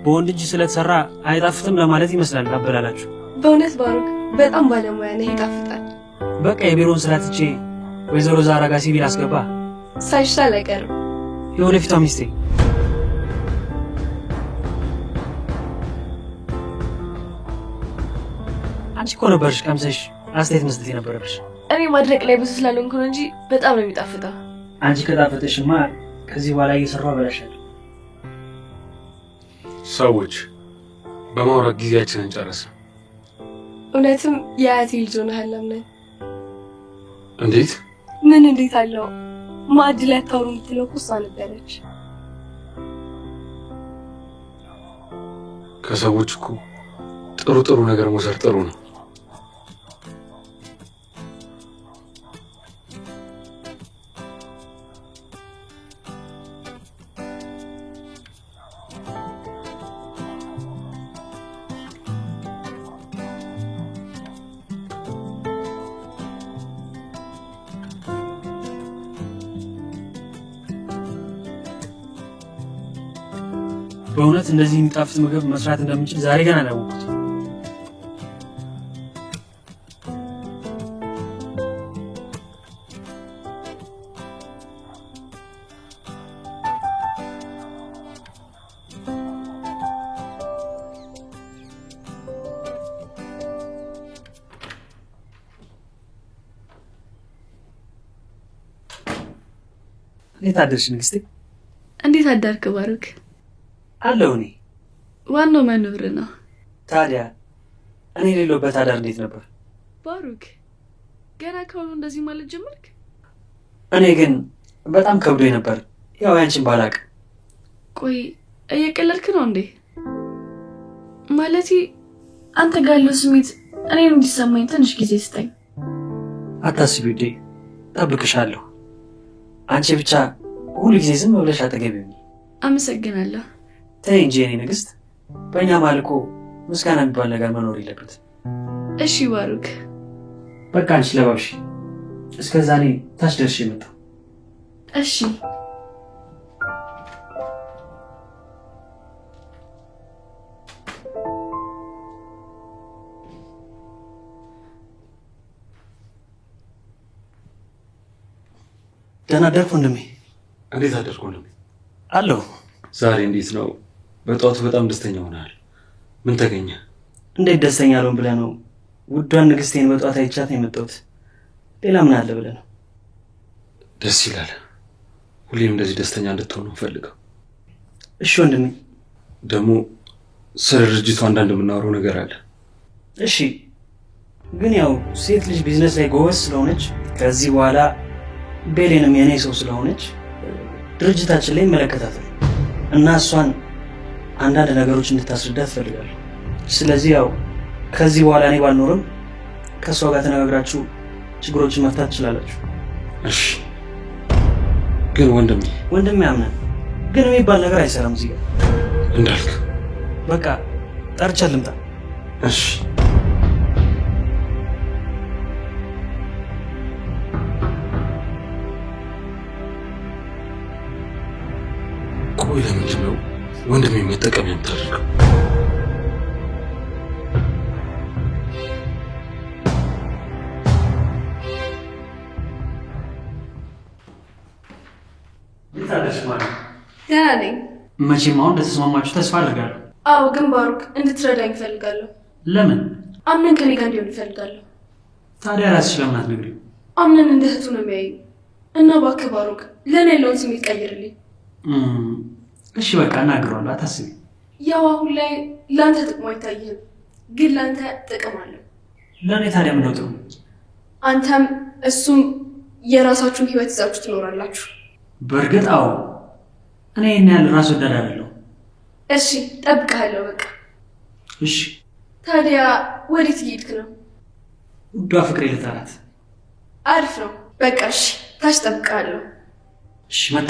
በወንድ እጅ ስለተሰራ አይጣፍጥም ለማለት ይመስላል አበላላችሁ። በእውነት ባሩክ በጣም ባለሙያ ነህ፣ ይጣፍጣል። በቃ የቢሮውን ስራ ትቼ ወይዘሮ ዛራ ጋር ሲቪል አስገባ። ሳይሻል አይቀርም። የወደፊቷ ሚስቴ። አንቺ እኮ ነበርሽ ቀምሰሽ አስተያየት መስጠት የነበረብሽ። እኔ ማድረቅ ላይ ብዙ ስላልሆንኩ ነው እንጂ በጣም ነው የሚጣፍጠው። አንቺ ከጣፈጠሽማ ከዚህ በኋላ እየሰራሁ አበላሻለሁ። ሰዎች በማውራት ጊዜያችንን ጨረስን። እውነትም የአያቴ ልጅ ሆነሃል አምነን። እንዴት? ምን እንዴት አለው? ማዕድ ላይ አታውሩ የምትለው እኮ እሷ ነበረች። ከሰዎች እኮ ጥሩ ነገር መውሰድ ጥሩ ነው። በእውነት እንደዚህ የሚጣፍጥ ምግብ መስራት እንደምንችል ዛሬ ገና አላወቅሁት። እንዴት አደርሽ ንግስቴ? እንዴት አዳርክ ባሩክ? አለው። እኔ ዋናው መኖር ነው። ታዲያ እኔ የሌለሁበት አዳር እንዴት ነበር? ባሩክ ገና ከሆኑ እንደዚህ ማለት ጀመርክ? እኔ ግን በጣም ከብዶኝ ነበር። ያው ያንቺን ባላቅ። ቆይ እየቀለድክ ነው እንዴ? ማለቴ አንተ ጋር ያለው ስሜት እኔን እንዲሰማኝ ትንሽ ጊዜ ስጠኝ። አታስቢ ውዴ፣ ጠብቅሻለሁ። አንቺ ብቻ ሁሉ ጊዜ ዝም ብለሽ አጠገቤ ሁኚ። አመሰግናለሁ። ተይ እንጂ የኔ ንግስት፣ በእኛ መሀል እኮ ምስጋና የሚባል ነገር መኖር የለበት። እሺ ባሩክ። በቃ አንቺ ለባብሽ። እስከዛ እኔ ታች ደርሼ መጣሁ። እሺ ደህና አደርኩ ወንድሜ። እንዴት አደርኩ ወንድሜ? አለሁ። ዛሬ እንዴት ነው? በጠዋቱ በጣም ደስተኛ ሆነሃል። ምን ተገኘ? እንዴት ደስተኛ አልሆን ብለህ ነው? ውዷን ንግስቴን በጠዋት አይቻት ነው የመጣሁት። ሌላ ምን አለ ብለህ ነው? ደስ ይላል። ሁሌም እንደዚህ ደስተኛ እንድትሆን ነው ፈልገው። እሺ ወንድሜ። ደግሞ ስለ ድርጅቱ አንዳንድ የምናወራው ነገር አለ። እሺ፣ ግን ያው ሴት ልጅ ቢዝነስ ላይ ጎበዝ ስለሆነች ከዚህ በኋላ ቤሌንም የኔ ሰው ስለሆነች ድርጅታችን ላይ ይመለከታታል እና እሷን አንዳንድ ነገሮች እንድታስረዳ ትፈልጋለሁ። ስለዚህ ያው ከዚህ በኋላ እኔ ባልኖርም ከእሷ ጋር ተነጋግራችሁ ችግሮችን መፍታት ትችላላችሁ። እሺ። ግን ወንድሜ ያምናል፣ ግን የሚባል ነገር አይሰራም እዚህ ጋር። እንዳልክ በቃ ጠርቻት ልምጣ። እሺ። ቆይ ለምንድን ነው ወንድሜ መጠቀሚያ የምታደርገው? ደህና ነኝ። መቼም አሁን እንደተስማማችሁ ተስፋ አድርጋለሁ። አዎ፣ ግን ባሩክ እንድትረዳኝ እፈልጋለሁ። ለምን? አምነን ከኔ ጋር እንዲሆን እፈልጋለሁ። ታዲያ ራስሽ ለምን አትነግሪው? አምነን እንደ እህቱ ነው የሚያዩ እና እባክህ ባሩክ ለእኔ ያለውን ስሜት ቀይርልኝ። እሺ በቃ እናግረዋለሁ፣ አታስቢ። ያው አሁን ላይ ለአንተ ጥቅሙ አይታይህም፣ ግን ለአንተ ጥቅም አለው። ለእኔ ታዲያ ምነው ጥቅሙ? አንተም እሱም የራሳችሁን ህይወት ይዛችሁ ትኖራላችሁ። በእርግጥ አዎ፣ እኔ ይህን ያህል ራስ ወዳድ አይደለሁም። እሺ ጠብቅሃለሁ። በቃ እሺ። ታዲያ ወዴት እየሄድክ ነው? ውዷ ፍቅሬ ልጠራት። አሪፍ ነው። በቃ እሺ፣ ታች ጠብቅሃለሁ። እሺ መጣ።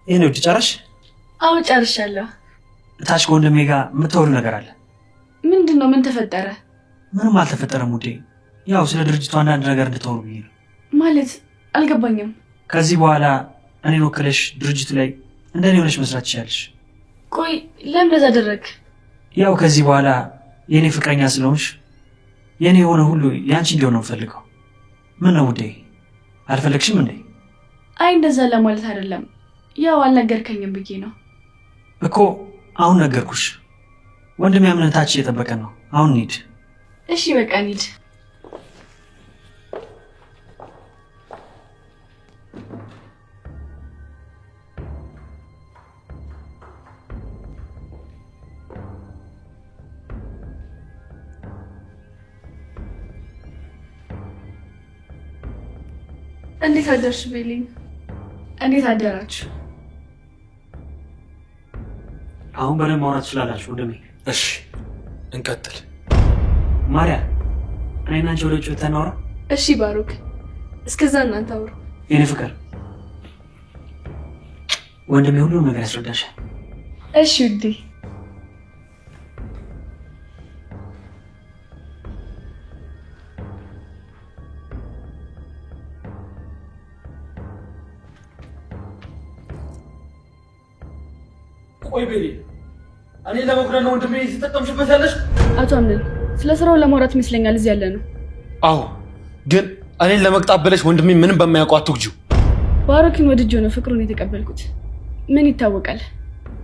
ይሄ ነው ጨረሽ? አዎ ጨርሻለሁ። ታች ከወንድሜ ጋር የምታወሩ ነገር አለ። ምንድን ነው? ምን ተፈጠረ? ምንም አልተፈጠረም ውዴ። ያው ስለ ድርጅቱ አንዳንድ ነገር እንድታወሩ ብዬ ነው። ማለት አልገባኝም። ከዚህ በኋላ እኔን ወክለሽ ድርጅቱ ላይ እንደኔ ሆነሽ መስራት ትችያለሽ። ቆይ ለምን እንደዛ አደረግ? ያው ከዚህ በኋላ የኔ ፍቅረኛ ስለሆንሽ የኔ የሆነ ሁሉ ያንቺ እንዲሆን ነው የምፈልገው። ምን ነው ውዴ አልፈለግሽም እንዴ? አይ እንደዛ ለማለት አይደለም፣ ያው አልነገርከኝም ብዬ ነው እኮ። አሁን ነገርኩሽ። ወንድሜ አምነታች እየጠበቀን ነው። አሁን እንሂድ። እሺ በቃ እንሂድ። እንዴት አደርሽ ቤሊን? እንዴት አደራችሁ? አሁን በደንብ ማውራት ትችላላችሁ ወንድሜ። እሺ እንቀጥል። ማርያ እኔና አንቺ ወደ ውጭ ተናወራ። እሺ ባሩክ፣ እስከዛ እናንተ አውሩ። የኔ ፍቅር ወንድሜ ሁሉም ነገር ያስረዳሻል። እሺ ውዴ። ቆይ ቤሊ፣ እኔ ለመኩሪያ ነው ወንድሜ ሲጠቀምሽበት ያለሽ? አቶ አምነን ስለ ስራው ለማውራት ይመስለኛል እዚህ ያለ ነው። አዎ፣ ግን እኔን ለመቅጣት ብለሽ ወንድሜ ምንም በማያውቀው አትጉጂው። ባሮክን ወድጄው ነው ፍቅሩን የተቀበልኩት። ምን ይታወቃል፣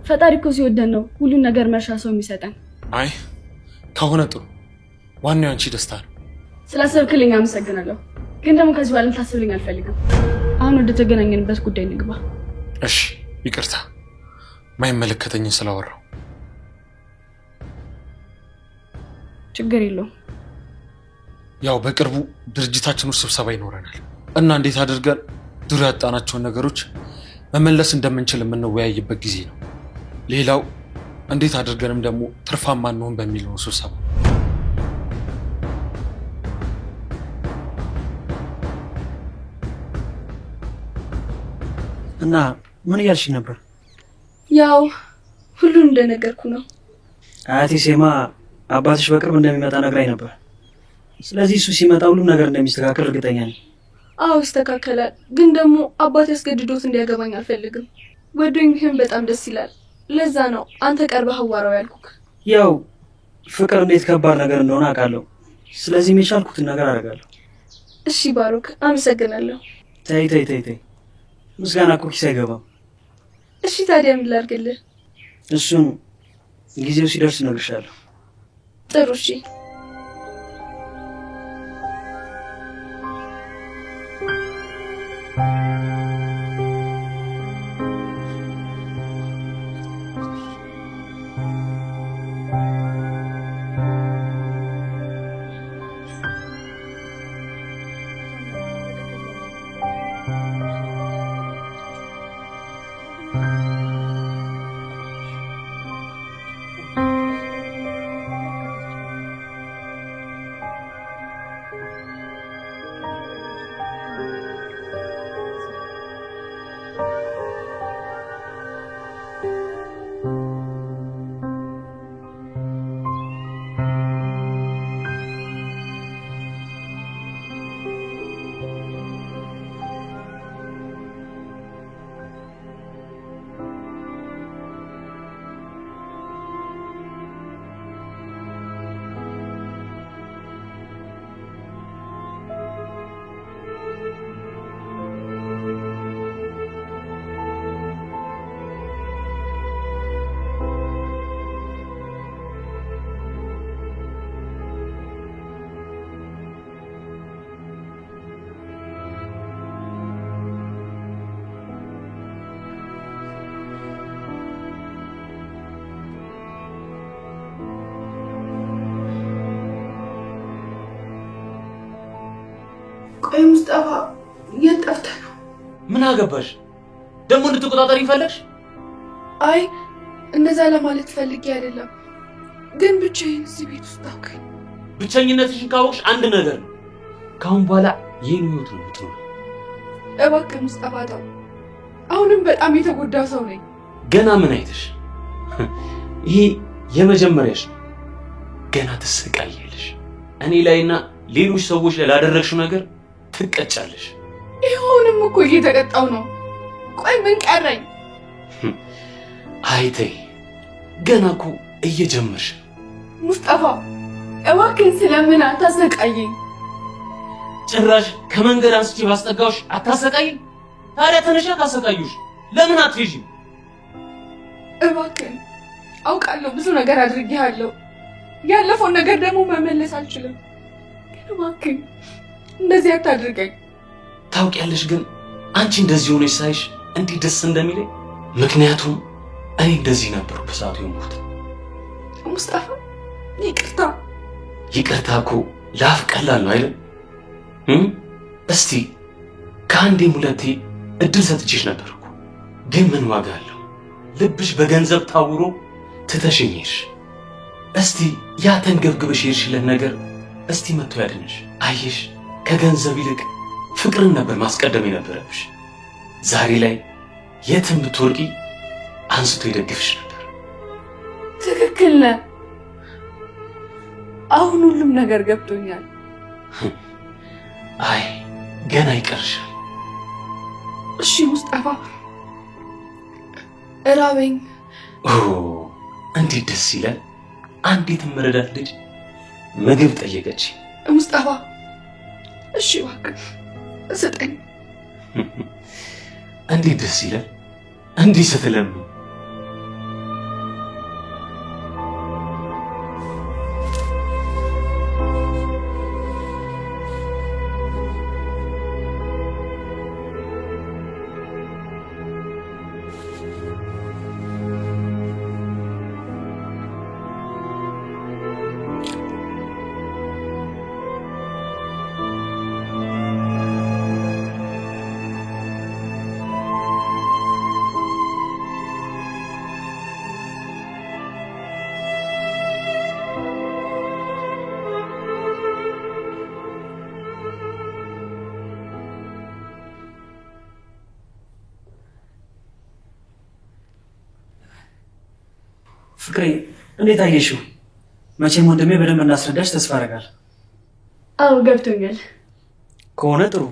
ፈጣሪ እኮ ሲወደን ነው ሁሉን ነገር መርሻ ሰው የሚሰጠን። አይ ከሆነ ጥሩ፣ ዋናው አንቺ ደስታ ነው። ስላሰብክልኝ አመሰግናለሁ፣ ግን ደግሞ ከዚህ በኋላ ታስብልኝ አልፈልግም። አሁን ወደ ተገናኘንበት ጉዳይ እንግባ። እሺ ይቅርታ ማይመለከተኝን ስላወራው። ችግር የለውም። ያው በቅርቡ ድርጅታችን ውስጥ ስብሰባ ይኖረናል እና እንዴት አድርገን ድሮ ያጣናቸውን ነገሮች መመለስ እንደምንችል የምንወያይበት ጊዜ ነው። ሌላው እንዴት አድርገንም ደግሞ ትርፋማ እንሆን በሚል ነው ስብሰባ። እና ምን እያልሽ ነበር? ያው ሁሉን እንደነገርኩ ነው። አያቴ ሴማ አባትሽ በቅርብ እንደሚመጣ ነግራኝ ነበር። ስለዚህ እሱ ሲመጣ ሁሉም ነገር እንደሚስተካከል እርግጠኛ ነኝ። አዎ ይስተካከላል፣ ግን ደግሞ አባት ያስገድዶት እንዲያገባኝ አልፈልግም። ወዶኝ ቢሆን በጣም ደስ ይላል። ለዛ ነው አንተ ቀርበህ አዋራው ያልኩክ። ያው ፍቅር እንዴት ከባድ ነገር እንደሆነ አውቃለሁ። ስለዚህ የቻልኩትን ነገር አደርጋለሁ። እሺ ባሩክ፣ አመሰግናለሁ። ተይ ተይ ተይ ተይ፣ ምስጋና እኮ ኪስ አይገባም። እሺ ታዲያ ምን ላድርግልህ? እሱን ጊዜው ሲደርስ እነግርሻለሁ። ጥሩ እሺ። ቆይ ሙስጠፋ የት ጠፍተህ ነው? ምን አገባሽ ደግሞ? እንድትቆጣጠር ይፈለግሽ? አይ እንደዛ ለማለት ፈልጌ አይደለም፣ ግን ብቻዬን እዚህ ቤት ውስጥ ታውቀኝ። ብቸኝነትሽን ካወቅሽ አንድ ነገር ነው፣ ካሁን በኋላ ይህን ህይወት ነው የምትኖር። እባክህ ሙስጠፋ ተው። አሁንም በጣም የተጎዳ ሰው ነኝ። ገና ምን አይተሽ? ይሄ የመጀመሪያሽ ነው። ገና ትሰቃያለሽ። እኔ ላይና ሌሎች ሰዎች ላይ ላደረግሽው ነገር ትቀጫለሽ። ይሁንም እኮ እየተቀጣው ነው። ቆይ ምን ቀረኝ? አይተይ ገና እኮ እየጀመርሽ። ሙስጠፋ እባክህን ስለምን አታሰቃየኝ። ጭራሽ ከመንገድ አንስቼ ባስጠጋውሽ አታሰቃይም? ታዲያ ተነሻ ካሰቃዩሽ ለምን አትሄጂም? እባክህን አውቃለሁ ብዙ ነገር አድርጌሃለሁ። ያለፈውን ነገር ደግሞ መመለስ አልችልም። ግን እባክህን እንደዚህ አታድርገኝ። ታውቂያለሽ ግን አንቺ እንደዚህ ሆነሽ ሳይሽ እንዲህ ደስ እንደሚለኝ። ምክንያቱም እኔ እንደዚህ ነበር በሰዓቱ የሞት። ሙስጠፋ ይቅርታ። ይቅርታ እኮ ለአፍ ቀላል ነው አይደል? እስቲ ከአንዴም ሁለቴ እድል ሰጥቼሽ ነበር እኮ። ግን ምን ዋጋ አለው? ልብሽ በገንዘብ ታውሮ ትተሽኝ ሄድሽ። እስቲ ያ ተንገብግበሽ የሄድሽለት ነገር እስቲ መጥቶ ያድንሽ። አየሽ፣ ከገንዘብ ይልቅ ፍቅርን ነበር ማስቀደም የነበረብሽ። ዛሬ ላይ የትም ብትወርቂ አንስቶ ይደግፍሽ ነበር። ትክክል ነህ። አሁን ሁሉም ነገር ገብቶኛል። አይ ገና ይቀርሻል። እሺ ሙስጠፋ፣ እራበኝ። ኦ እንዴት ደስ ይላል! አንዲት መረዳት ልጅ ምግብ ጠየቀች። ሙስጠፋ እሺ እባክህ ስጠኝ። እንዴት ደስ ይላል እንዲህ ስትለምኝ። ፍቅሬ እንዴት አየሽው? መቼም ወንድሜ በደንብ እናስረዳሽ ተስፋ አደርጋለሁ። አዎ ገብቶኛል። ከሆነ ጥሩ።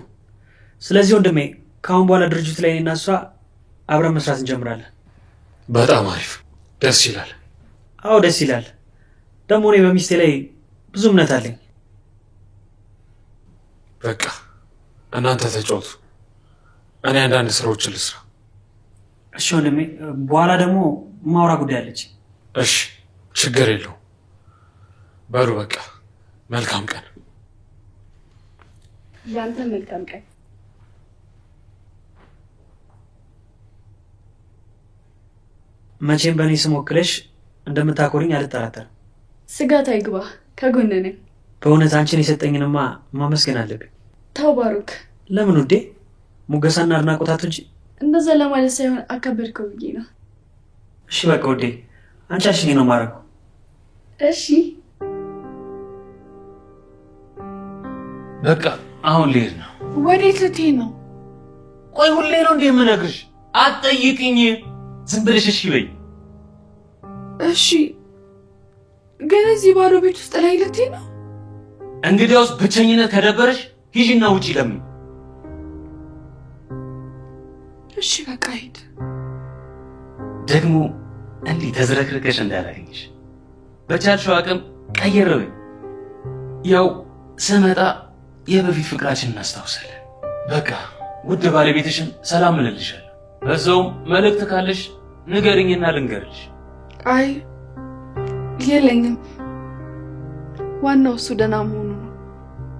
ስለዚህ ወንድሜ ከአሁን በኋላ ድርጅቱ ላይ እና እሷ አብረን መስራት እንጀምራለን። በጣም አሪፍ፣ ደስ ይላል። አዎ ደስ ይላል። ደግሞ እኔ በሚስቴ ላይ ብዙ እምነት አለኝ። በቃ እናንተ ተጫወቱ፣ እኔ አንዳንድ ስራዎችን ልስራ። እሺ ወንድሜ፣ በኋላ ደግሞ ማውራ ጉዳይ አለች። እሺ ችግር የለው። በሉ በቃ መልካም ቀን። ያንተ መልካም ቀን። መቼም በእኔ ስም ወክለሽ እንደምታኮሪኝ አልጠራጠርም። ስጋት አይግባ፣ ከጎን ነኝ። በእውነት አንቺን የሰጠኝንማ ማመስገን አለብኝ። ተው ባሩክ። ለምን ውዴ? ሙገሳና አድናቆታት እንጂ እንደዛ ለማለት ሳይሆን አከበድከው ብዬ ነው። እሺ በቃ ውዴ፣ አንቺ አልሽኝ ነው የማደርገው። እሺ በቃ አሁን ልሄድ ነው። ወዴት ልትሄድ ነው? ቆይ ሁሌ ነው እንዴ የምነግርሽ? አትጠይቅኝ፣ ዝም ብለሽ እሺ በይ። እሺ ግን እዚህ ባዶ ቤት ውስጥ ላይ ልትሄድ ነው? እንግዲያውስ ብቸኝነት ከደበረሽ ሂጂና ውጪ ለምን። እሺ በቃ ሂድ። ደግሞ እንዲህ ተዝረክርከሽ እንዳላገኝሽ በቻልሽው አቅም ቀየር በይ። ያው ስመጣ የበፊት ፍቅራችን እናስታውሳለን። በቃ ውድ ባለቤትሽን ሰላም እልልሻለሁ። በዛውም መልእክት ካለሽ ንገርኝና ልንገርልሽ። አይ የለኝም፣ ዋናው እሱ ደህና መሆኑ ነው።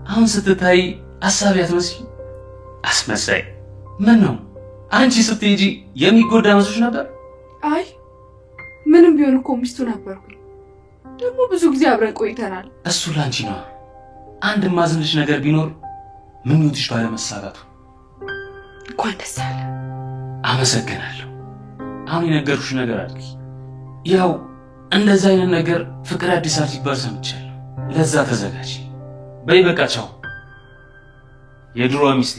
አሁን ስትታይ አሳቢ አትመስይም። አስመሳይ። ምን ነው አንቺ ስትሄጂ የሚጎዳ መስሎሽ ነበር? አይ ምንም ቢሆን እኮ ሚስቱ ነበርኩኝ። ደግሞ ብዙ ጊዜ አብረን ቆይተናል። እሱ ላንቺ ነው። አንድ ማዝንሽ ነገር ቢኖር ምኞትሽ ባለመሳካቱ። እንኳን ደስ አለ። አመሰግናለሁ። አሁን የነገርኩሽ ነገር አድርጊ። ያው እንደዛ አይነት ነገር ፍቅር አዲስ ሲባል ሰምቻለሁ። ለዛ ተዘጋጂ። በይ በቃ ቻው። የድሮዋ ሚስቴ።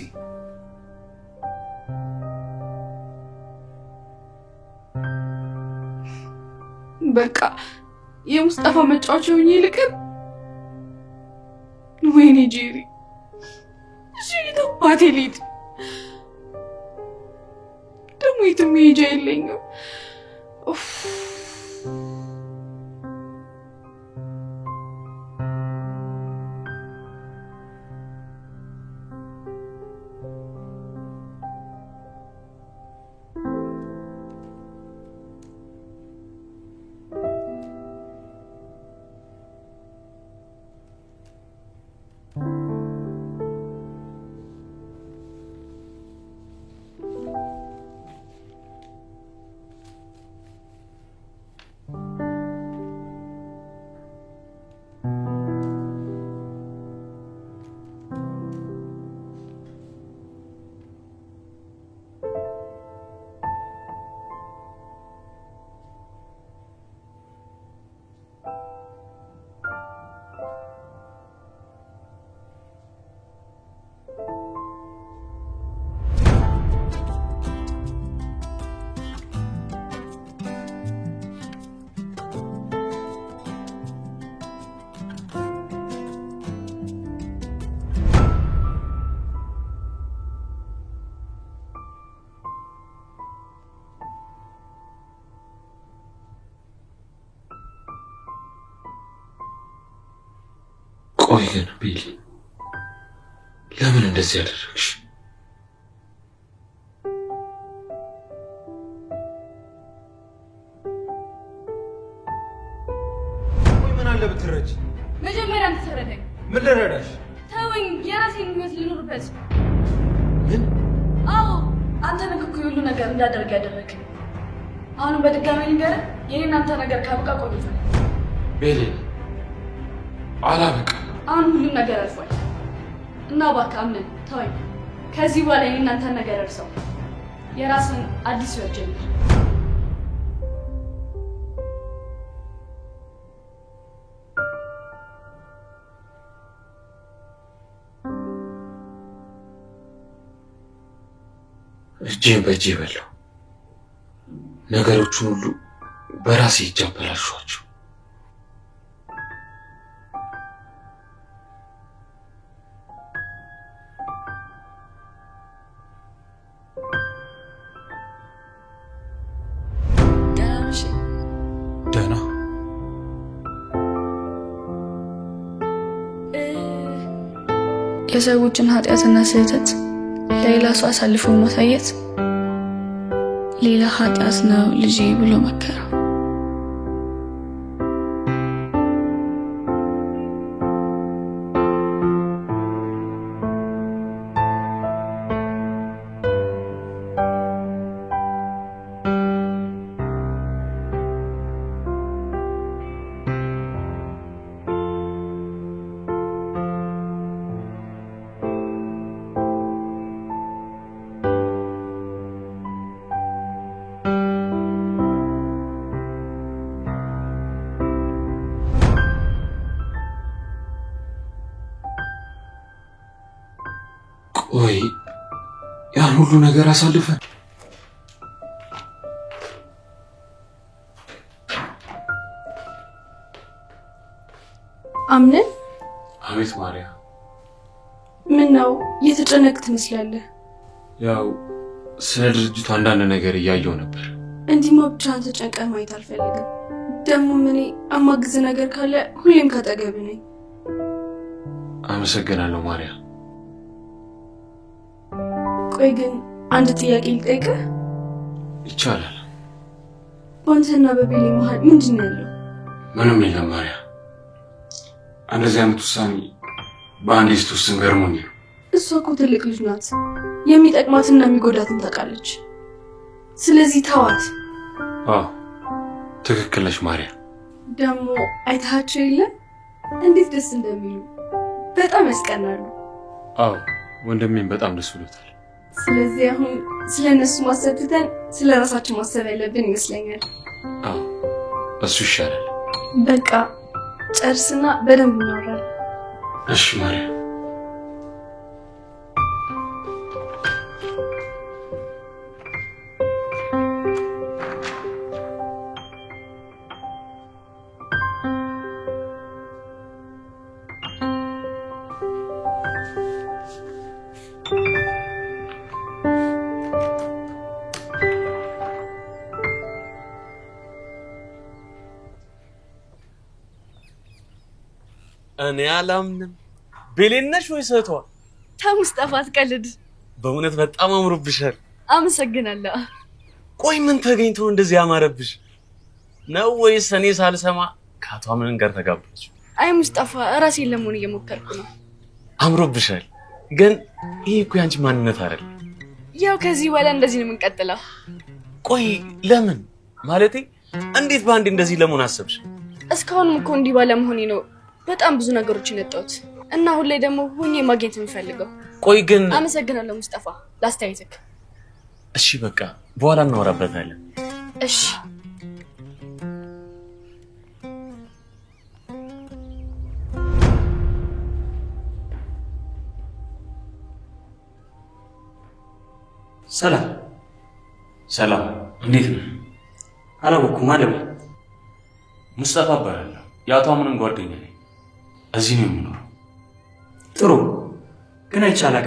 በቃ የሙስጠፋ መጫወቻ ሆኜ ልቅር። ወይኔ ጄሪ፣ እሺ የታባቴ ልሂድ? ደግሞ የትም መሄጃ የለኝም። ቆይ ግን ቢሊ ለምን እንደዚህ ያደረግሽ? ቆይ ምን አለ ብትረጅ? መጀመሪያ ተረዳኝ። ምን ልረዳሽ? ተወኝ፣ የራሴን ህይወት ልኖርበት። ምን? አዎ አንተ ነህ እኮ ሁሉ ነገር እንዳደርግ ያደረግህ። አሁንም በድጋሚ ንገረህ፣ የኔን አንተ ነገር ካበቃ ቆይቷል። ቤሌ አላበቃም። አሁን ሁሉም ነገር አልፏል እና እባክህ አምነን ተወኝ። ከዚህ በኋላ የኔን አንተ ነገር እርሰው፣ የራስን አዲስ ህይወት ጀምር። እጄን በእጄ በላው። ነገሮቹን ሁሉ በራሴ እጅ አበላሿቸው። ደህና የሰዎችን ኃጢአትና ስህተት ለሌላ ሰው አሳልፎ ማሳየት ሌላ ኃጢአት ነው ልጄ ብሎ መከረው። ቆይ ያን ሁሉ ነገር አሳልፈን አምነን? አቤት ማርያ። ምን ነው እየተጨነቅ ትመስላለህ? ያው ስለ ድርጅቱ አንዳንድ ነገር እያየው ነበር። እንዲህማ ብቻህን ተጨንቀህ ማየት አልፈልግም። ደግሞ እኔ አማግዝ ነገር ካለ ሁሌም ካጠገብህ ነኝ። አመሰግናለሁ ማርያ። ቆይ ግን አንድ ጥያቄ ልጠይቅህ? ይቻላል። በአንተና በቤሌ መሀል ምንድን ነው ያለው? ምንም የለም ማርያ። እንደዚህ አይነት ውሳኔ በአንድ ስትወስን ገርሞኝ ነው። እሷ እኮ ትልቅ ልጅ ናት። የሚጠቅማትና የሚጎዳትን ታውቃለች። ስለዚህ ተዋት። አዎ ትክክል ነሽ ማርያ። ደግሞ አይተሃቸው የለ እንዴት ደስ እንደሚሉ በጣም ያስቀናሉ። አዎ ወንድሜም በጣም ደስ ብሎታል። ስለዚህ አሁን ስለ እነሱ ማሰብ ትተን ስለ ራሳችን ማሰብ ያለብን ይመስለኛል። አዎ እሱ ይሻላል። በቃ ጨርስና በደንብ እናወራለን። እሺ ማርያ። እኔ አላምንም። ቤሌን ነሽ ወይስ እህቷ? ሙስጠፋ አትቀልድ። በእውነት በጣም አምሮብሻል። አመሰግናለሁ። ቆይ ምን ተገኝቶ እንደዚህ ያማረብሽ ነው? ወይስ እኔ ሳልሰማ ከአቶ አምነን ጋር ተጋባች? አይ ሙስጠፋ ራሴን ለመሆን እየሞከርኩ ነው። አምሮብሻል፣ ግን ይሄ እኮ ያንቺ ማንነት አይደል። ያው ከዚህ በኋላ እንደዚህ ነው የምንቀጥለው። ቆይ ለምን ማለቴ እንዴት በአንዴ እንደዚህ ለመሆን አሰብሽ? እስካሁንም እኮ እንዲህ ባለመሆኔ ነው በጣም ብዙ ነገሮችን ያጣሁት እና አሁን ላይ ደግሞ ሆኜ ማግኘት የምፈልገው። ቆይ ግን አመሰግናለሁ ሙስጠፋ ላስተያየትክ። እሺ በቃ በኋላ እናወራበታለን። እሺ ሰላም። ሰላም፣ እንዴት ነህ? አላወኩም አለም። ሙስጠፋ እባላለሁ። የአቶ አምነን ጓደኛ ነኝ። እዚህ ነው የምኖረው። ጥሩ፣ ግን አይቻላቅ።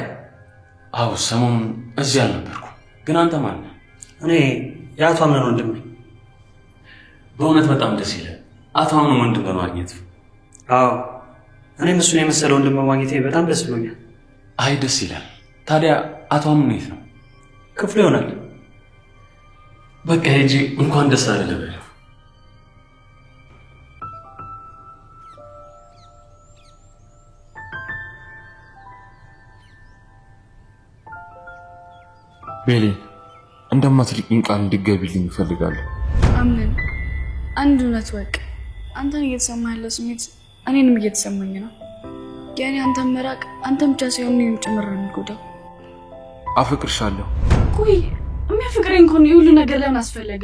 አዎ ሰሞኑን እዚህ አልነበርኩም። ግን አንተ ማን ነህ? እኔ የአቶ አምነን ወንድም ነኝ። በእውነት በጣም ደስ ይላል አቶ አምነን ወንድም በማግኘት። አዎ እኔም እሱን የመሰለ ወንድም በማግኘቴ በጣም ደስ ብሎኛል። አይ ደስ ይላል። ታዲያ አቶ አምነን የት ነው? ክፍሉ ይሆናል። በቃ ሂጂ እንኳን ደስ አለ ልበል። ቤሌ እንደማትርቂኝ ቃል እንድትገቢልኝ እፈልጋለሁ። አምነን አንድ እውነት ወቅ አንተን እየተሰማ ያለው ስሜት እኔንም እየተሰማኝ ነው። የእኔ አንተን መራቅ አንተን ብቻ ሳይሆን እኔንም ጭምር ነው የሚጎዳው። አፈቅርሻለሁ። ቆይ የሚያፈቅረኝ ከሆነ የሁሉ ነገር ለምን አስፈለገ?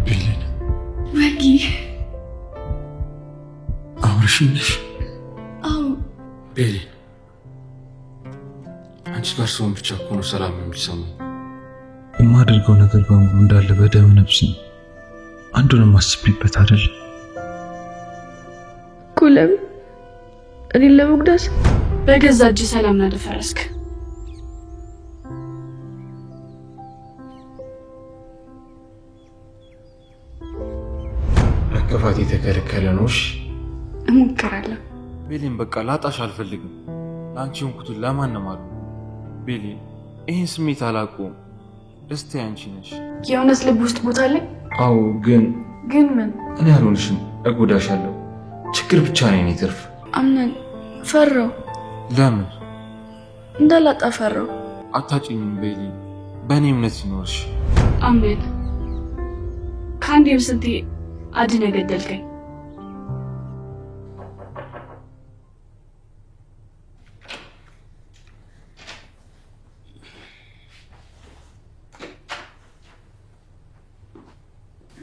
ቤሌን ወጊ አብረሽኝ ነሽ? አዎ ቤሌን አንቺ ጋር ሰውን ብቻ እኮ ነው ሰላም የሚሰማኝ። የማደርገው ነገር በሙሉ እንዳለ በደም ነፍስ ነው። አንዱንም አስቤበት አይደል? ኩለም እኔን ለመጉዳት በገዛ እጅ ሰላም ናደፈረስክ። መከፋት የተከለከለ ነው። እሺ እሞክራለሁ። ቤሌን በቃ ላጣሽ አልፈልግም። ለአንቺ ሆንኩትን ለማንም አሉ። ቤሌን ይህን ስሜት አላውቀውም። ደስታ አንቺ ነሽ። የእውነት ልብ ውስጥ ቦታ አለኝ። አዎ ግን ምን? እኔ አልሆንሽም፣ እጎዳሻለሁ። ችግር ብቻ ነው የኔ ትርፍ። አምነን ፈራው። ለምን እንዳላጣ ፈራው። አታጭኝም ቤሊ፣ በእኔ እምነት ሲኖርሽ። አሜን። ከአንዴም ስንቴ አድነ ገደልከኝ።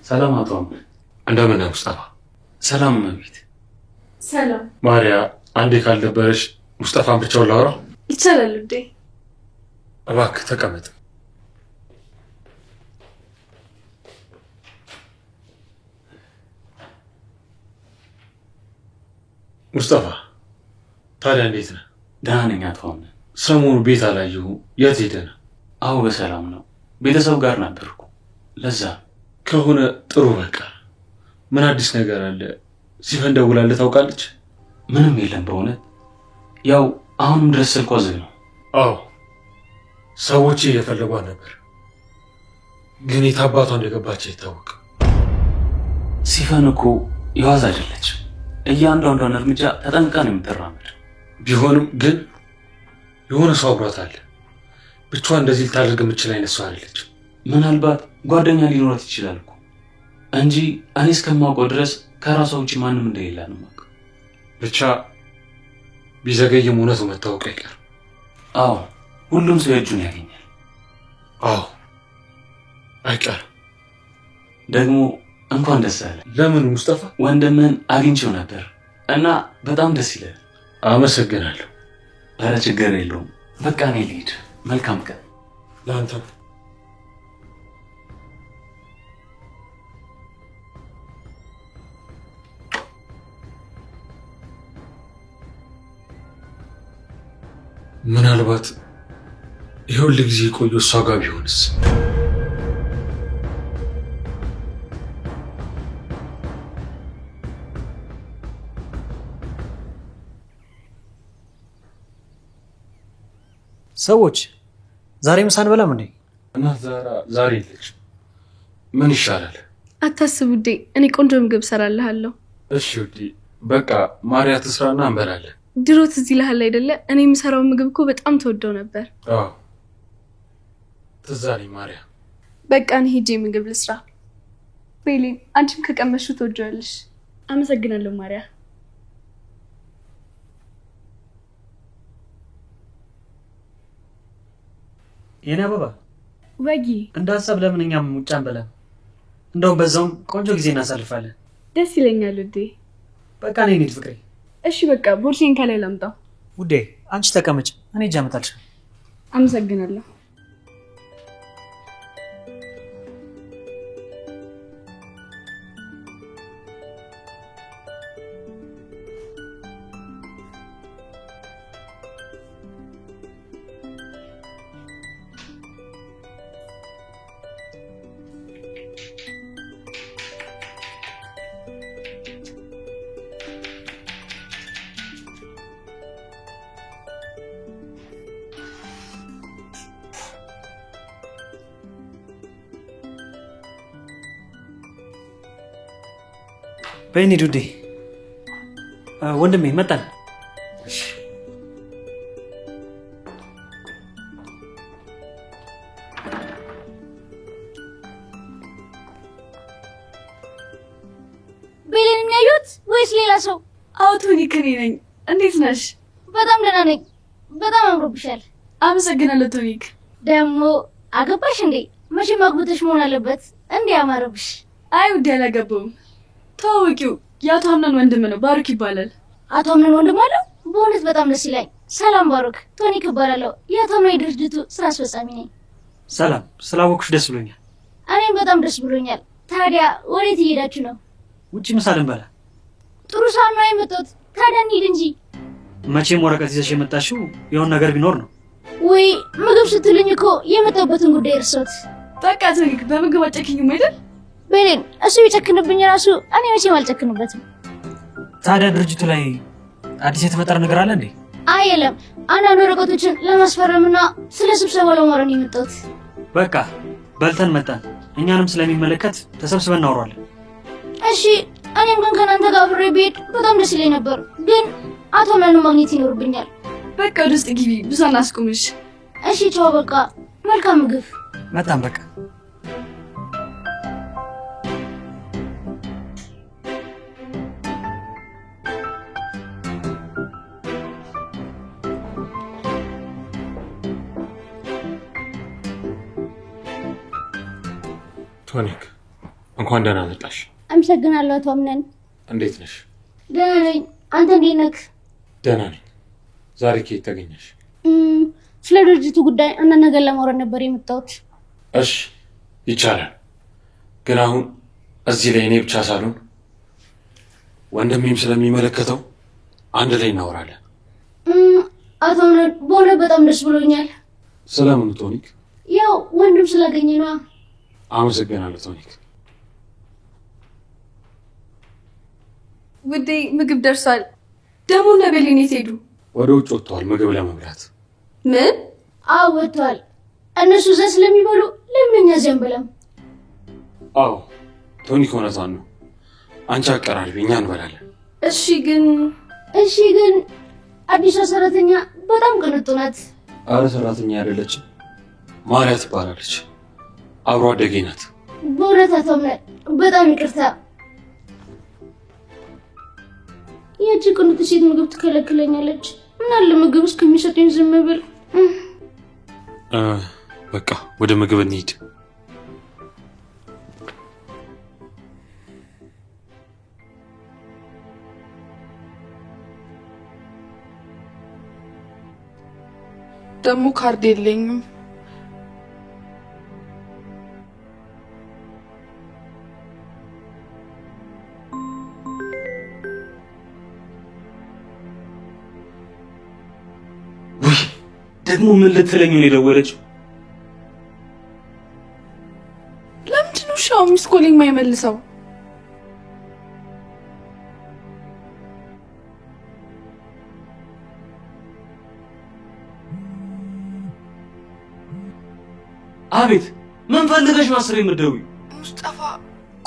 ሰላም አቶ አምነን። እንደምን ነህ ሙስጠፋ? ሰላም መቤት። ሰላም ማርያ፣ አንዴ ካልደበረሽ ሙስጠፋን ብቻውን ላውራ? ይቻላል እንዴ? እባክህ ተቀመጥ። ሙስጠፋ ታዲያ እንዴት ነህ? ደህና ነኝ አቶ አምነን። ሰሞኑ ቤት አላየሁም። የት ሄደህ ነው? አዎ በሰላም ነው። ቤተሰብ ጋር ነበርኩ። ለዛ ከሆነ ጥሩ። በቃ ምን አዲስ ነገር አለ? ሲፈን ደውላለህ ታውቃለች? ምንም የለም በእውነት። ያው አሁንም ድረስ ስልኳ ዝግ ነው። አዎ ሰዎች እየፈለጓት ነበር፣ ግን የት አባቷ እንደገባች አይታወቅም። ሲፈን እኮ የዋዛ አይደለችም። እያንዳንዷን እርምጃ ተጠንቅቃ ነው የምትራመድ። ቢሆንም ግን የሆነ ሰው አብሯት አለ። ብቻዋን እንደዚህ ልታደርግ የምችል አይነት ሰው አይደለችም። ምናልባት ጓደኛ ሊኖራት ይችላል እኮ እንጂ እኔ እስከማውቀው ድረስ ከራሷ ውጭ ማንም እንደሌላ ነው የማውቀው። ብቻ ቢዘገይም እውነቱ መታወቅ አይቀርም። አዎ ሁሉም ሰው እጁን ያገኛል። አዎ አይቀርም። ደግሞ እንኳን ደስ አለ። ለምን ሙስጠፋ? ወንድምህን አግኝቼው ነበር እና በጣም ደስ ይላል። አመሰግናለሁ። ኧረ ችግር የለውም። በቃ እኔ ልሂድ። መልካም ቀን ለአንተ። ምናልባት ይሁን ለጊዜ ቆዩ እሷ ጋር ቢሆንስ? ሰዎች ዛሬ ምሳ አንበላም እንዴ? እና ዛሬ ልጅ ምን ይሻላል? አታስብ ውዴ፣ እኔ ቆንጆ ምግብ ሰራልሃለሁ። እሺ ውዴ፣ በቃ ማርያ ትስራና እንበላለን። ድሮ ትዝ ይልሃል አይደለ? እኔ የምሰራው ምግብ እኮ በጣም ተወደው ነበር። አዎ ትዝ አለኝ ማርያ። በቃ እኔ ሄጄ ምግብ ልስራ። ቤሌን አንቺም ከቀመሹ ትወጂዋለሽ። አመሰግናለሁ ማርያ። የኔ አበባ ወጊ እንደ ሀሳብ ለምን እኛም ውጭ አንበላም? እንደውም በዛውም ቆንጆ ጊዜ እናሳልፋለን። ደስ ይለኛል ውዴ። በቃ እኔ እንሂድ ፍቅሬ። እሺ በቃ ቦርሴን ከላይ ላምጣው። ውዴ አንቺ ተቀመጭ፣ እኔ እጅ አመጣልሻለሁ። አመሰግናለሁ። በይ እንሂድ ውዴ። ወንድሜ መጣን። ቤሌን የሚያዩት ወይስ ሌላ ሰው? አዎ ቶኒክ እኔ ነኝ። እንዴት ነሽ? በጣም ደህና ነኝ። በጣም አምሮብሻል። አመሰግናለሁ ቶኒክ። ደግሞ አገባሽ እንዴ? መቼም አግብተሽ መሆን አለበት እንዴ አማረብሽ። አይ ውዴ አላገባውም። ተዋወቂው የአቶ አምናን ወንድም ነው፣ ባሩክ ይባላል። አቶ አምናን ወንድም አለው? በእውነት በጣም ደስ ይላል። ሰላም ባሩክ፣ ቶኒክ እባላለሁ። የአቶ አምናን ድርጅቱ ስራ አስፈጻሚ ነኝ። ሰላም፣ ስላወቅሽ ደስ ብሎኛል። እኔም በጣም ደስ ብሎኛል። ታዲያ ወዴት እየሄዳችሁ ነው? ውጪ ምሳ ልንበላ። ጥሩ ሰዓት ነው የመጣሁት። ታዲያ እንሂድ እንጂ። መቼም ወረቀት ይዘሽ የመጣሽው የሆነ ነገር ቢኖር ነው። ወይ ምግብ ስትልኝ እኮ የመጣሁበትን ጉዳይ እርሶት። በቃ ቶኒክ በምግብ አጨክኝም አይደል? ቤሌን እሱ ቢጨክንብኝ ራሱ እኔ መቼም አልጨክንበትም። ታዲያ ድርጅቱ ላይ አዲስ የተፈጠረ ነገር አለ እንዴ? አይ የለም፣ አንዳንድ ወረቀቶችን ለማስፈረምና ስለ ስብሰባው ለማውራት ነው የመጣሁት። በቃ በልተን መጣን። እኛንም ስለሚመለከት ተሰብስበን እናወራለን። እሺ፣ እኔም ግን ከናንተ ጋር አብሬ ብሄድ በጣም ደስ ይለኝ ነበር፣ ግን አቶ አምናንን ማግኘት ይኖርብኛል። በቃ ወደ ውስጥ ግቢ፣ ብዙ አናስቁምሽ። እሺ ቻው፣ በቃ መልካም ምግብ። መጣን በቃ። ቶኒክ እንኳን ደህና መጣሽ። አመሰግናለሁ አቶ አምናን። እንዴት ነሽ? ደህና ነኝ። አንተ እንዴት ነህ? ደህና ነኝ። ዛሬ ከየት ተገኘሽ? ስለ ድርጅቱ ጉዳይ አንዳንድ ነገር ለማውራት ነበር የመጣሁት። እሺ ይቻላል፣ ግን አሁን እዚህ ላይ እኔ ብቻ ሳልሆን ወንድሜም ስለሚመለከተው አንድ ላይ እናወራለን። አቶ አምናን በእውነት በጣም ደስ ብሎኛል። ስለምን ቶኒክ? ያው ወንድም ስላገኘ ነዋ። አመሰግናለሁ ቶኒክ። ውዴ ምግብ ደርሷል። ደግሞ እነ ቤሌን የት ሄዱ? ወደ ውጭ ወጥተዋል ምግብ ለመብላት። ምን? አዎ ወጥተዋል። እነሱ እዛ ስለሚበሉ ለምን እኛ እዚህ አንበላም? አዎ ቶኒክ እውነቷን ነው። አንቺ አቀራርቢ፣ እኛ እንበላለን። እሺ ግን አዲሷ ሰራተኛ በጣም ቅንጡ ናት። አረ ሰራተኛ አይደለችም፣ ማርያ ትባላለች። አብሮ አደጌ ናት። በእውነት አቶ አምናን በጣም ይቅርታ። ያቺ ቅንጡ ሴት ምግብ ትከለክለኛለች። ምናለ ምግብ እስከሚሰጡኝ ዝም ብል። በቃ ወደ ምግብ እንሂድ። ደግሞ ካርድ የለኝም። ደግሞ ምን ልትለኝ ነው የደወለችው? ለምንድን ነው ሻው ሚስ ኮል የማይመልሰው? አቤት፣ ምን ፈልገሽ ነው አስሬ የምትደውይው? ሙስጠፋ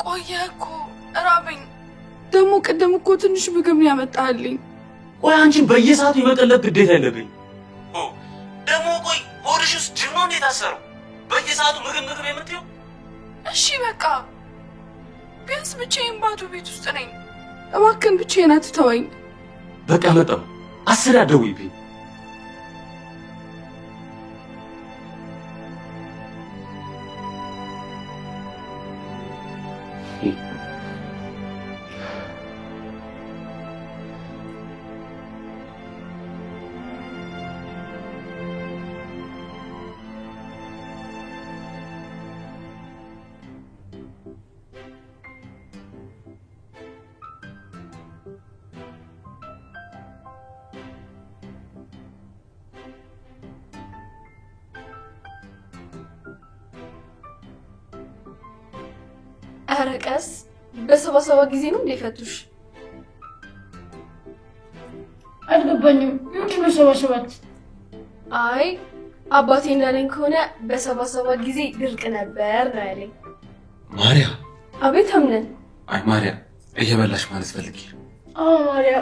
ቆየ እኮ ራበኝ። ደግሞ ቅድም እኮ ትንሽ ምግብ ነው ያመጣልኝ። ቆይ አንቺን በየሰዓቱ የመቀለብ ግዴታ የለብኝ። ደግሞ ቆይ ሆድሽ ውስጥ ጅብ ነው እንዴ ታሰረው? በየሰዓቱ ምግብ የምትይው? እሺ በቃ ቢያንስ ብቻዬን ባዶ ቤት ውስጥ ነኝ። እባክህን ብቻዬን አትተወኝ። በቃ መጣሁ። አስሬ አትደውይብኝ። ኧረ ቀስ በሰባ ጊዜ ነው እንደ ፈቱሽ? አልገባኝም። ምንድን ነው 77? አይ አባቴ እንዳለኝ ከሆነ በ77 ጊዜ ድርቅ ነበር ነው ያለኝ። ማርያ። አቤት አምነን። አይ ማርያ እየበላሽ ማለት ፈልጊ? አዎ ማርያ፣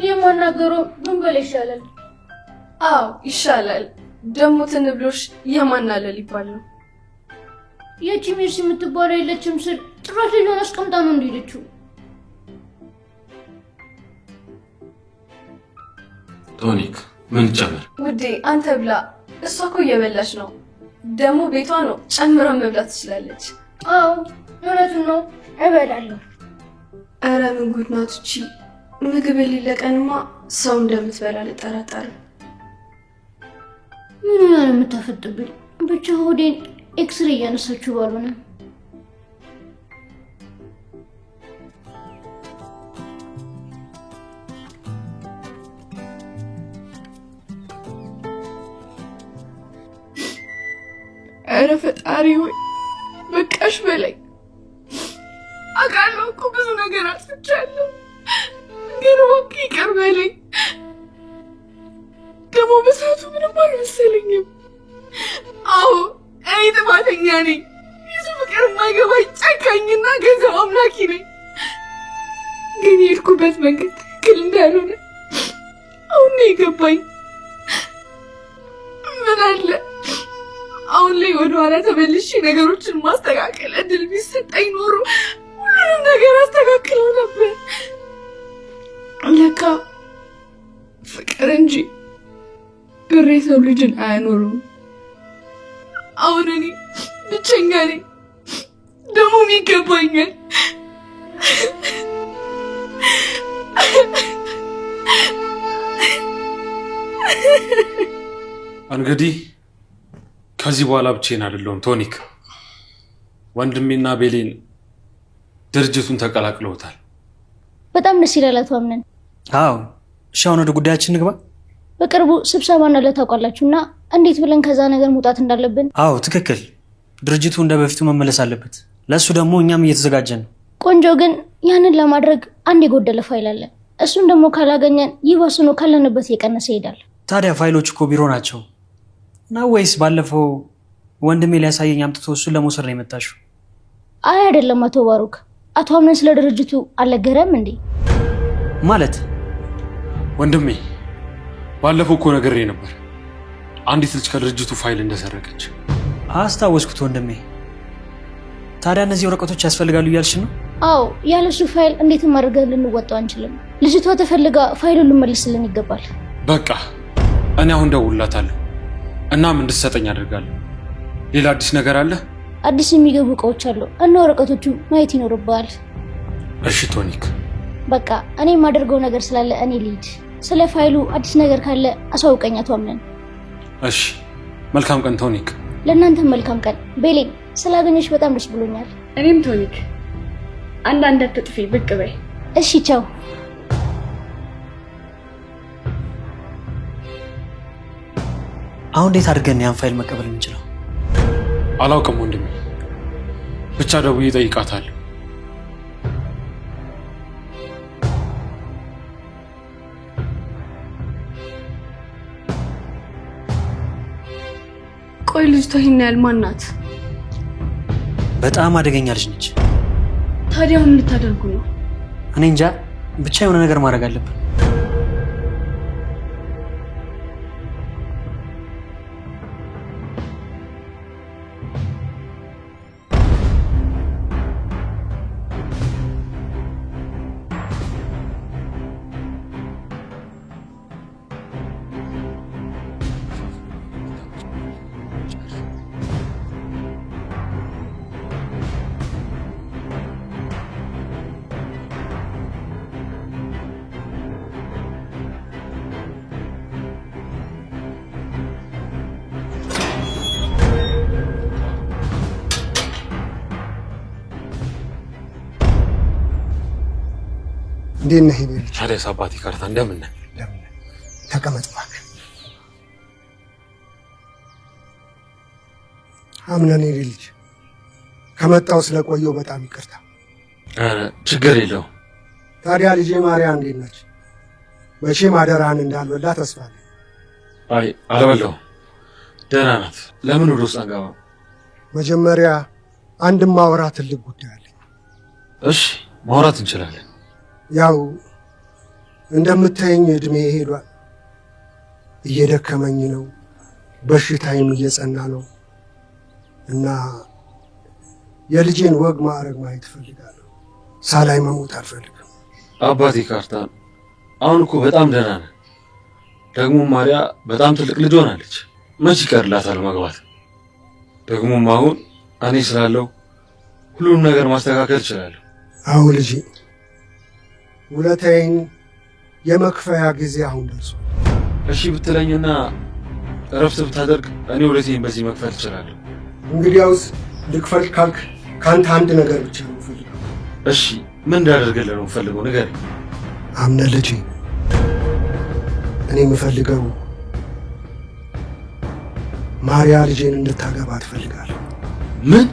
የማናገረው ምን በል ይሻላል? አዎ ይሻላል። ደግሞ ትንብሎሽ የማናለል ይባል ነው። የቺ ሚርሲ የምትባለው የለችም ስል ጥራት ልጅ ሆነ አስቀምጣ ነው እንደሄደችው። ቶኒክ ምን ጨምር? ውዴ አንተ ብላ። እሷ እኮ እየበላች ነው። ደግሞ ቤቷ ነው፣ ጨምረን መብላት ትችላለች። አዎ እውነቱን ነው፣ እበላለሁ። ኧረ ምን ጉድ ናት እቺ! ምግብ የሌለ ቀንማ ሰው እንደምትበላ ልጠራጠርም። ምን ሆና ነው የምታፈጥብኝ? ብቻ ሆዴን ኤክስሬ እያነሳችሁ ባልሆነ። ኧረ ፈጣሪ ሆይ በቃሽ በላይ። አውቃለሁ እኮ ብዙ ነገር አጥፍቻለሁ፣ ግን እባክህ ይቅር በለኝ። ደግሞ በሰዓቱ ምንም አልመሰለኝም። አዎ እኔ ጥፋተኛ ነኝ። የሰው ፍቅር የማይገባኝ ጨካኝና ገንዘብ አምላኪ ነኝ። ግን የሄድኩበት መንገድ ትክክል እንዳልሆነ አሁን ነው የገባኝ። ምን አለ አሁን ላይ ወደኋላ ተመልሼ ነገሮችን ማስተካከል እድል ቢሰጠኝ ኖሮ ሁሉንም ነገር አስተካክለው ነበር። ለካ ፍቅር እንጂ ብር የሰው ልጅን አያኖሩም። አሁን እኔ ብቸኛ ነኝ፣ ደግሞም ይገባኛል። እንግዲህ ከዚህ በኋላ ብቻዬን አይደለሁም ቶኒክ። ወንድሜና ቤሌን ድርጅቱን ተቀላቅለውታል። በጣም ደስ ይላል አቶ አምነን። አዎ እሺ፣ አሁን ወደ ጉዳያችን ንግባ። በቅርቡ ስብሰባ እንዳለ ታውቃላችሁና እንዴት ብለን ከዛ ነገር መውጣት እንዳለብን። አዎ ትክክል። ድርጅቱ እንደ በፊቱ መመለስ አለበት። ለእሱ ደግሞ እኛም እየተዘጋጀን ነው። ቆንጆ። ግን ያንን ለማድረግ አንድ የጎደለ ፋይል አለ። እሱን ደግሞ ካላገኘን ይባስኑ ካለንበት እየቀነሰ ይሄዳል። ታዲያ ፋይሎች እኮ ቢሮ ናቸው ነው ወይስ ባለፈው ወንድሜ ሊያሳየኝ አምጥቶ እሱን ለመውሰድ ነው የመጣሽው? አይ አይደለም አቶ ባሩክ፣ አቶ አምነን ስለ ድርጅቱ አልነገረም እንዴ? ማለት ወንድሜ ባለፈው እኮ ነግሬ ነበር አንዲት ልጅ ከድርጅቱ ፋይል እንደሰረቀች። አስታወስኩት ወንድሜ። ታዲያ እነዚህ ወረቀቶች ያስፈልጋሉ እያልሽ ነው? አዎ፣ ያለሱ ፋይል እንዴትም አድርገን ልንወጣው አንችልም። ልጅቷ ተፈልጋ ፋይሉን ልመልስልን ይገባል። በቃ እኔ አሁን ደውልላታለሁ። እናም እንድትሰጠኝ አደርጋለሁ። ሌላ አዲስ ነገር አለ? አዲስ የሚገቡ እቃዎች አሉ እና ወረቀቶቹ ማየት ይኖርብሃል። እሺ ቶኒክ። በቃ እኔ የማደርገው ነገር ስላለ እኔ ልሂድ። ስለ ፋይሉ አዲስ ነገር ካለ አሳውቀኝ አቶ አምነን። እሺ፣ መልካም ቀን ቶኒክ። ለእናንተም መልካም ቀን። ቤሌን ስላገኘሽ በጣም ደስ ብሎኛል። እኔም ቶኒክ፣ አንዳንድ አትጥፊ፣ ብቅ በይ። እሺ ቻው። አሁን እንዴት አድርገን ያን ፋይል መቀበል የምንችለው? አላውቅም ወንድሜ፣ ብቻ ደውዬ እጠይቃታለሁ። ቆይ ልጅቷ ይሄን ያህል ማን ናት? በጣም አደገኛ ልጅ ነች። ታዲያ ምን ልታደርጉ ነው? እኔ እንጃ፣ ብቻ የሆነ ነገር ማድረግ አለብን። እንዴት ነህ ልጅ? ታዲያስ አባቴ ካርታ እንደምን ነህ? ተቀመጥ እባክህ። አምነን ልጅ ከመጣው ስለቆየው በጣም ይቅርታ። ኧረ ችግር የለውም። ታዲያ ልጄ ማርያም እንዴት ነች? መቼም አደራህን እንዳልበላ ተስፋ ነኝ። አይ አልበላሁም፣ ደህና ናት። ለምን ወደ ውስጥ አንገባም? መጀመሪያ አንድ ማውራ ትልቅ ጉዳይ አለኝ። እሺ ማውራት እንችላለን። ያው እንደምታየኝ እድሜ ሄዷል፣ እየደከመኝ ነው፣ በሽታይም እየጸና ነው እና የልጄን ወግ ማዕረግ ማየት እፈልጋለሁ። ሳላይ መሞት አልፈልግም። አባቴ ካርታን አሁን እኮ በጣም ደህና ነን። ደግሞ ማርያ በጣም ትልቅ ልጅ ሆናለች። መች ይቀርላታል መግባት። ደግሞም አሁን እኔ ስላለው ሁሉንም ነገር ማስተካከል እችላለሁ። አዎ ልጄ፣ ውለታዬን የመክፈያ ጊዜ አሁን ደርሷል። እሺ ብትለኝና እረፍት ብታደርግ እኔ ውለቴን በዚህ መክፈል እችላለሁ። እንግዲያውስ ልክፈል ካልክ ከአንተ አንድ ነገር ብቻ ነው የምፈልገው። እሺ ምን እንዳደርግልህ ነው የምፈልገው? ንገረኝ። አምነህ ልጄ፣ እኔ የምፈልገው ማርያ ልጄን እንድታገባ ትፈልጋለሁ። ምን?